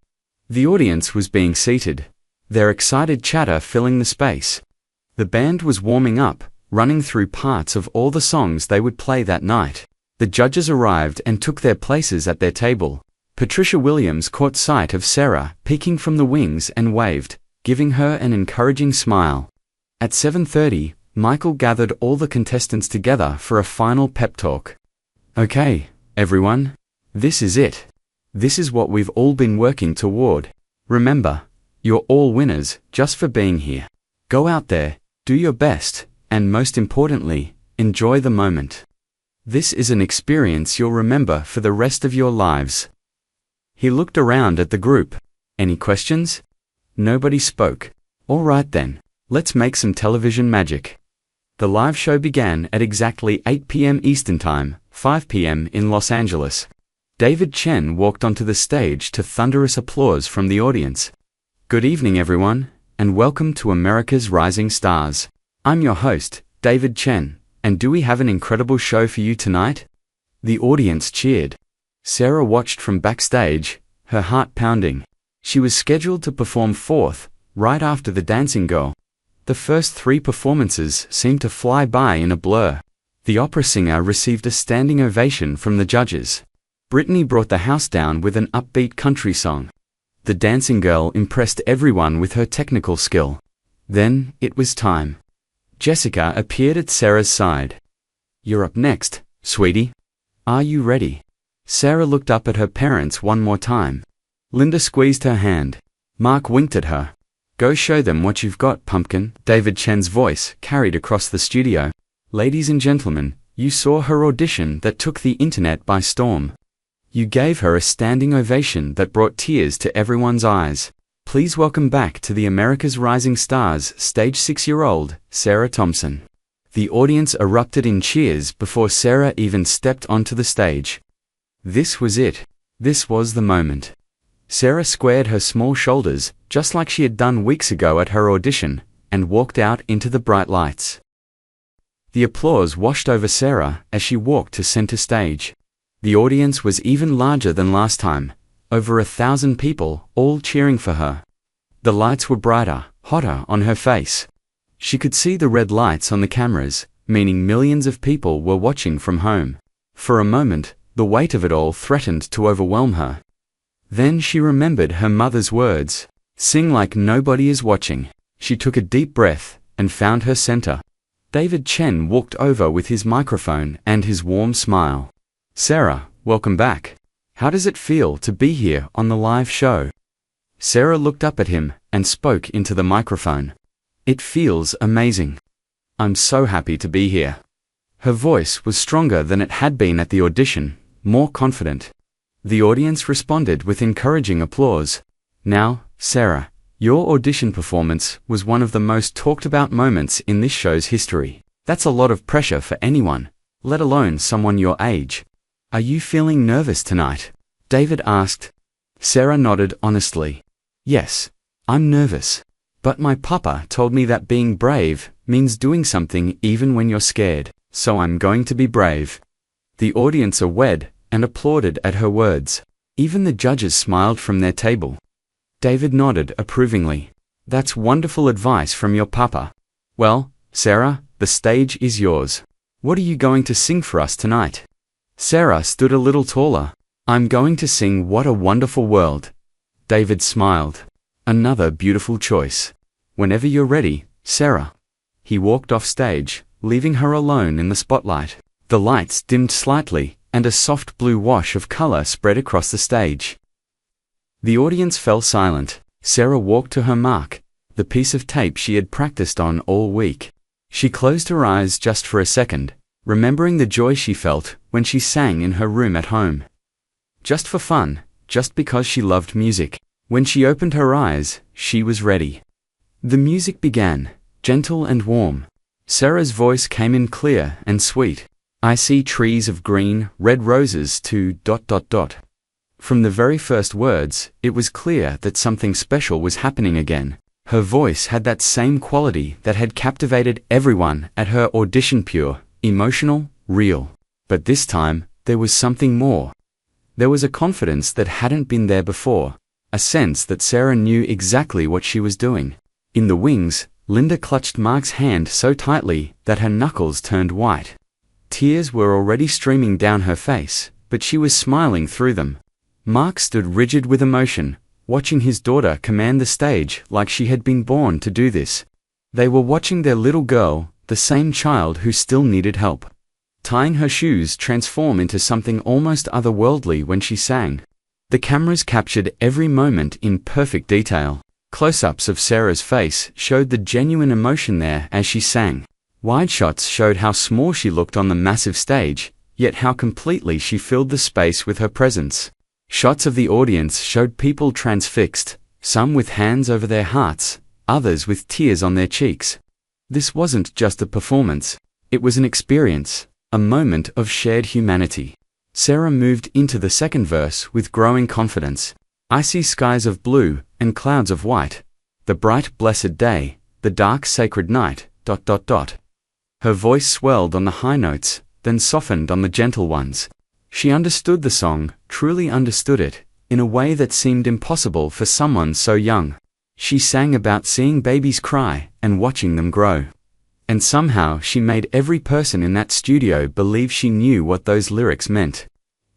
The audience was being seated, their excited chatter filling the space. The band was warming up, running through parts of all the songs they would play that night. The judges arrived and took their places at their table. Patricia Williams caught sight of Sarah peeking from the wings and waved, giving her an encouraging smile. At 7:30, Michael gathered all the contestants together for a final pep talk. "Okay, everyone. This is it. This is what we've all been working toward. Remember, you're all winners just for being here. Go out there, do your best, and most importantly, enjoy the moment. This is an experience you'll remember for the rest of your lives." He looked around at the group. Any questions? Nobody spoke. All right then, let's make some television magic. The live show began at exactly 8 p.m. Eastern Time, 5 p.m. in Los Angeles. David Chen walked onto the stage to thunderous applause from the audience. "Good evening, everyone, and welcome to America's Rising Stars. I'm your host, David Chen, and do we have an incredible show for you tonight?" The audience cheered. Sarah watched from backstage, her heart pounding. She was scheduled to perform fourth, right after the dancing girl. The first 3 performances seemed to fly by in a blur. The opera singer received a standing ovation from the judges. Brittany brought the house down with an upbeat country song. The dancing girl impressed everyone with her technical skill. Then, it was time. Jessica appeared at Sarah's side. "You're up next, sweetie. Are you ready?" Sarah looked up at her parents one more time. Linda squeezed her hand. Mark winked at her. "Go show them what you've got, pumpkin." David Chen's voice carried across the studio. "Ladies and gentlemen, you saw her audition that took the internet by storm. You gave her a standing ovation that brought tears to everyone's eyes. Please welcome back to the America's Rising Stars stage 6-year-old, Sarah Thompson." The audience erupted in cheers before Sarah even stepped onto the stage. This was it. This was the moment. Sarah squared her small shoulders, just like she had done weeks ago at her audition, and walked out into the bright lights. The applause washed over Sarah as she walked to center stage. The audience was even larger than last time, over 1,000 people, all cheering for her. The lights were brighter, hotter on her face. She could see the red lights on the cameras, meaning millions of people were watching from home. For a moment, the weight of it all threatened to overwhelm her. Then she remembered her mother's words, "Sing like nobody is watching." She took a deep breath and found her center. David Chen walked over with his microphone and his warm smile. "Sarah, welcome back. How does it feel to be here on the live show?" Sarah looked up at him and spoke into the microphone. "It feels amazing. I'm so happy to be here." Her voice was stronger than it had been at the audition, more confident. The audience responded with encouraging applause. "Now, Sarah, your audition performance was one of the most talked about moments in this show's history. That's a lot of pressure for anyone, let alone someone your age. Are you feeling nervous tonight?" David asked. Sarah nodded honestly. "Yes, I'm nervous. But my papa told me that being brave means doing something even when you're scared, so I'm going to be brave." The audience awed and applauded at her words. Even the judges smiled from their table. David nodded approvingly. "That's wonderful advice from your papa. Well, Sarah, the stage is yours. What are you going to sing for us tonight?" Sarah stood a little taller. "I'm going to sing What a Wonderful World." David smiled. "Another beautiful choice. Whenever you're ready, Sarah." He walked off stage, leaving her alone in the spotlight. The lights dimmed slightly, and a soft blue wash of color spread across the stage. The audience fell silent. Sarah walked to her mark, the piece of tape she had practiced on all week. She closed her eyes just for a second, remembering the joy she felt when she sang in her room at home. Just for fun, just because she loved music. When she opened her eyes, she was ready. The music began, gentle and warm. Sarah's voice came in clear and sweet. "I see trees of green, red roses to ... From the very first words, it was clear that something special was happening again. Her voice had that same quality that had captivated everyone at her audition, pure, emotional, real. But this time, there was something more. There was a confidence that hadn't been there before, a sense that Sarah knew exactly what she was doing. In the wings, Linda clutched Mark's hand so tightly that her knuckles turned white. Tears were already streaming down her face, but she was smiling through them. Mark stood rigid with emotion, watching his daughter command the stage like she had been born to do this. They were watching their little girl, the same child who still needed help. Tying her shoes transform into something almost otherworldly when she sang. The cameras captured every moment in perfect detail. Close-ups of Sarah's face showed the genuine emotion there as she sang. Wide shots showed how small she looked on the massive stage, yet how completely she filled the space with her presence. Shots of the audience showed people transfixed, some with hands over their hearts, others with tears on their cheeks. This wasn't just a performance, it was an experience, a moment of shared humanity. Sarah moved into the second verse with growing confidence. "I see skies of blue and clouds of white, the bright blessed day, the dark sacred night, ... Her voice swelled on the high notes, then softened on the gentle ones. She understood the song, truly understood it, in a way that seemed impossible for someone so young. She sang about seeing babies cry and watching them grow. And somehow she made every person in that studio believe she knew what those lyrics meant.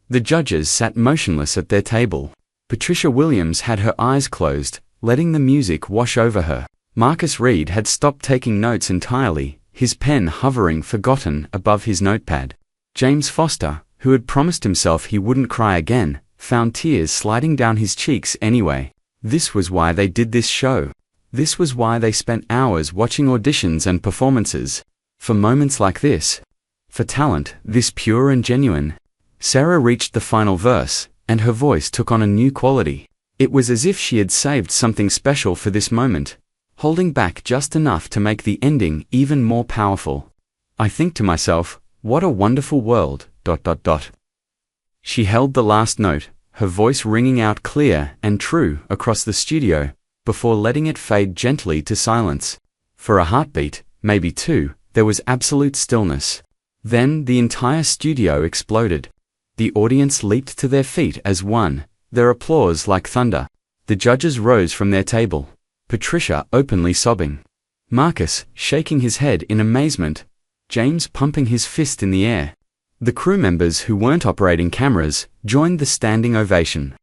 The judges sat motionless at their table. Patricia Williams had her eyes closed, letting the music wash over her. Marcus Reed had stopped taking notes entirely, his pen hovering forgotten above his notepad. James Foster, who had promised himself he wouldn't cry again, found tears sliding down his cheeks anyway. This was why they did this show. This was why they spent hours watching auditions and performances. For moments like this. For talent this pure and genuine. Sarah reached the final verse, and her voice took on a new quality. It was as if she had saved something special for this moment, holding back just enough to make the ending even more powerful. I think to myself, what a wonderful world, ... She held the last note, her voice ringing out clear and true across the studio, before letting it fade gently to silence. For a heartbeat, maybe two, there was absolute stillness. Then the entire studio exploded. The audience leaped to their feet as one, their applause like thunder. The judges rose from their table, Patricia openly sobbing, Marcus shaking his head in amazement, James pumping his fist in the air. The crew members who weren't operating cameras joined the standing ovation.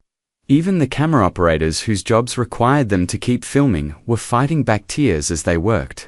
Even the camera operators whose jobs required them to keep filming were fighting back tears as they worked.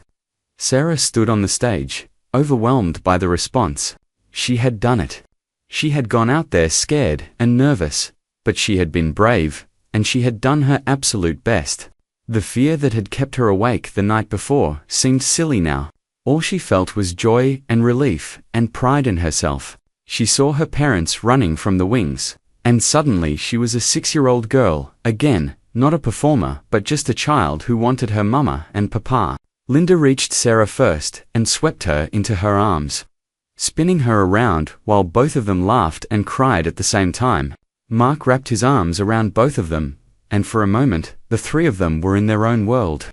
Sarah stood on the stage, overwhelmed by the response. She had done it. She had gone out there scared and nervous, but she had been brave, and she had done her absolute best. The fear that had kept her awake the night before seemed silly now. All she felt was joy and relief and pride in herself. She saw her parents running from the wings, and suddenly she was a 6-year-old girl, again, not a performer but just a child who wanted her mama and papa. Linda reached Sarah first and swept her into her arms, spinning her around while both of them laughed and cried at the same time. Mark wrapped his arms around both of them, and for a moment, the three of them were in their own world.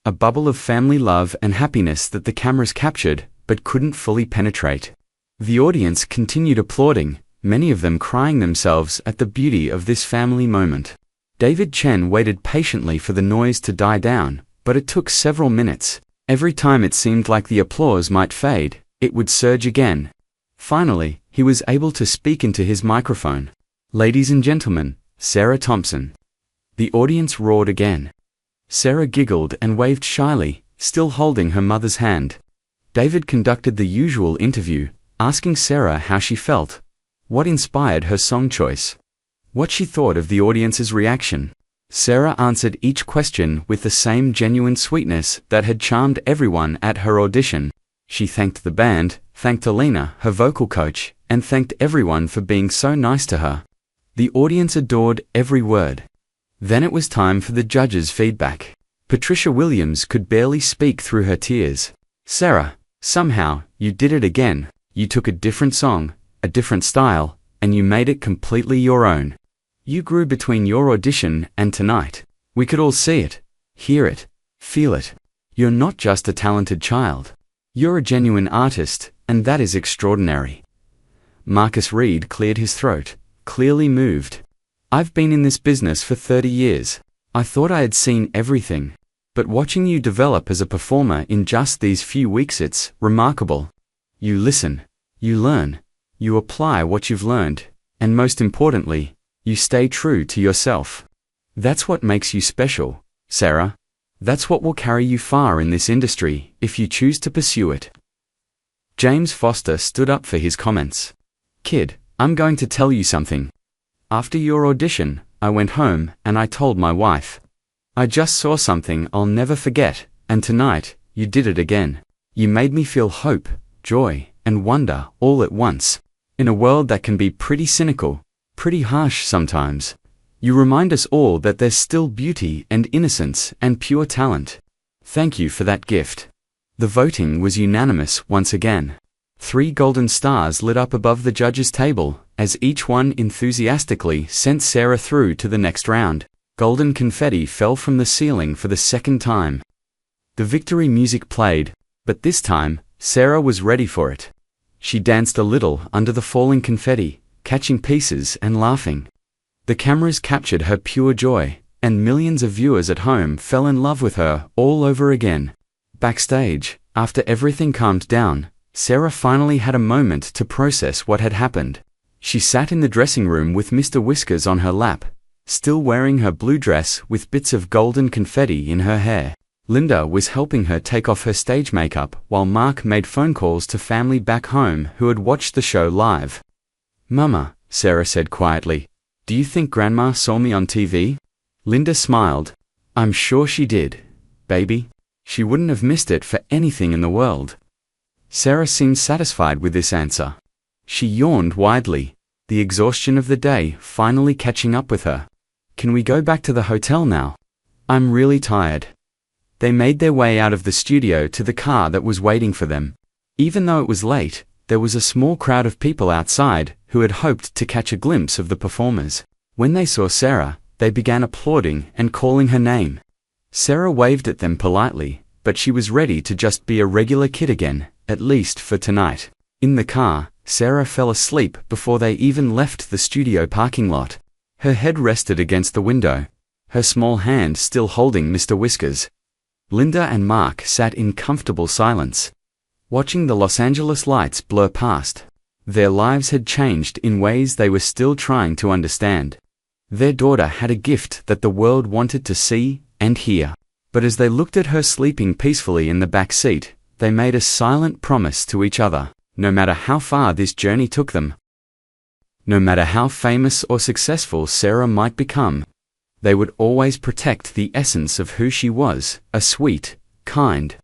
A bubble of family love and happiness that the cameras captured, but couldn't fully penetrate. The audience continued applauding, many of them crying themselves at the beauty of this family moment. David Chen waited patiently for the noise to die down, but it took several minutes. Every time it seemed like the applause might fade, it would surge again. Finally, he was able to speak into his microphone. Ladies and gentlemen, Sarah Thompson. The audience roared again. Sarah giggled and waved shyly, still holding her mother's hand. David conducted the usual interview, asking Sarah how she felt, what inspired her song choice, what she thought of the audience's reaction. Sarah answered each question with the same genuine sweetness that had charmed everyone at her audition. She thanked the band, thanked Alina, her vocal coach, and thanked everyone for being so nice to her. The audience adored every word. Then it was time for the judges' feedback. Patricia Williams could barely speak through her tears. Sarah, somehow, you did it again. You took a different song, a different style, and you made it completely your own. You grew between your audition and tonight. We could all see it, hear it, feel it. You're not just a talented child. You're a genuine artist, and that is extraordinary. Marcus Reed cleared his throat, clearly moved. I've been in this business for 30 years. I thought I had seen everything. But watching you develop as a performer in just these few weeks, it's remarkable. You listen, you learn, you apply what you've learned, and most importantly, you stay true to yourself. That's what makes you special, Sarah. That's what will carry you far in this industry, if you choose to pursue it. James Foster stood up for his comments. Kid, I'm going to tell you something. After your audition, I went home and I told my wife. I just saw something I'll never forget, and tonight, you did it again. You made me feel hope, joy, and wonder all at once. In a world that can be pretty cynical, pretty harsh sometimes, you remind us all that there's still beauty and innocence and pure talent. Thank you for that gift. The voting was unanimous once again. 3 golden stars lit up above the judges' table, as each one enthusiastically sent Sarah through to the next round. Golden confetti fell from the ceiling for the second time. The victory music played, but this time, Sarah was ready for it. She danced a little under the falling confetti, catching pieces and laughing. The cameras captured her pure joy, and millions of viewers at home fell in love with her all over again. Backstage, after everything calmed down, Sarah finally had a moment to process what had happened. She sat in the dressing room with Mr. Whiskers on her lap, still wearing her blue dress with bits of golden confetti in her hair. Linda was helping her take off her stage makeup while Mark made phone calls to family back home who had watched the show live. Mama, Sarah said quietly, do you think Grandma saw me on TV? Linda smiled. I'm sure she did, baby. She wouldn't have missed it for anything in the world. Sarah seemed satisfied with this answer. She yawned widely, the exhaustion of the day finally catching up with her. Can we go back to the hotel now? I'm really tired. They made their way out of the studio to the car that was waiting for them. Even though it was late, there was a small crowd of people outside who had hoped to catch a glimpse of the performers. When they saw Sarah, they began applauding and calling her name. Sarah waved at them politely, but she was ready to just be a regular kid again, at least for tonight. In the car, Sarah fell asleep before they even left the studio parking lot. Her head rested against the window, her small hand still holding Mr. Whiskers. Linda and Mark sat in comfortable silence, watching the Los Angeles lights blur past. Their lives had changed in ways they were still trying to understand. Their daughter had a gift that the world wanted to see and hear. But as they looked at her sleeping peacefully in the back seat, they made a silent promise to each other. No matter how far this journey took them, no matter how famous or successful Sarah might become, they would always protect the essence of who she was, a sweet, kind,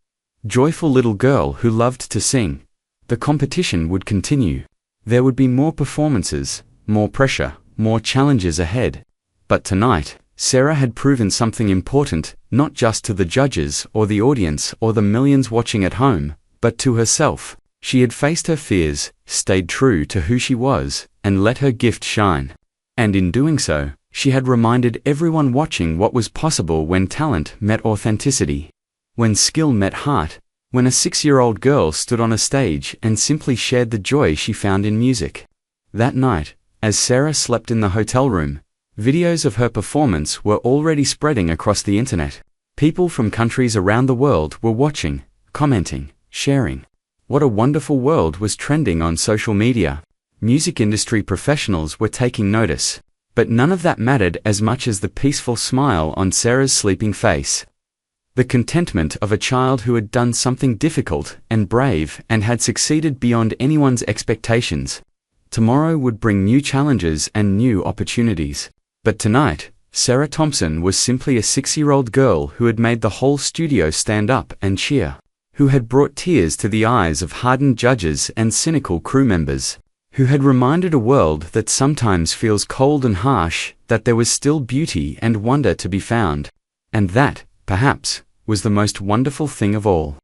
joyful little girl who loved to sing. The competition would continue. There would be more performances, more pressure, more challenges ahead. But tonight, Sarah had proven something important, not just to the judges or the audience or the millions watching at home, but to herself. She had faced her fears, stayed true to who she was, and let her gift shine. And in doing so, she had reminded everyone watching what was possible when talent met authenticity, when skill met heart, when a 6-year-old girl stood on a stage and simply shared the joy she found in music. That night, as Sarah slept in the hotel room, videos of her performance were already spreading across the internet. People from countries around the world were watching, commenting, sharing. What a wonderful world was trending on social media. Music industry professionals were taking notice. But none of that mattered as much as the peaceful smile on Sarah's sleeping face. The contentment of a child who had done something difficult and brave and had succeeded beyond anyone's expectations. Tomorrow would bring new challenges and new opportunities. But tonight, Sarah Thompson was simply a 6-year-old girl who had made the whole studio stand up and cheer, who had brought tears to the eyes of hardened judges and cynical crew members, who had reminded a world that sometimes feels cold and harsh that there was still beauty and wonder to be found. And that, perhaps, was the most wonderful thing of all.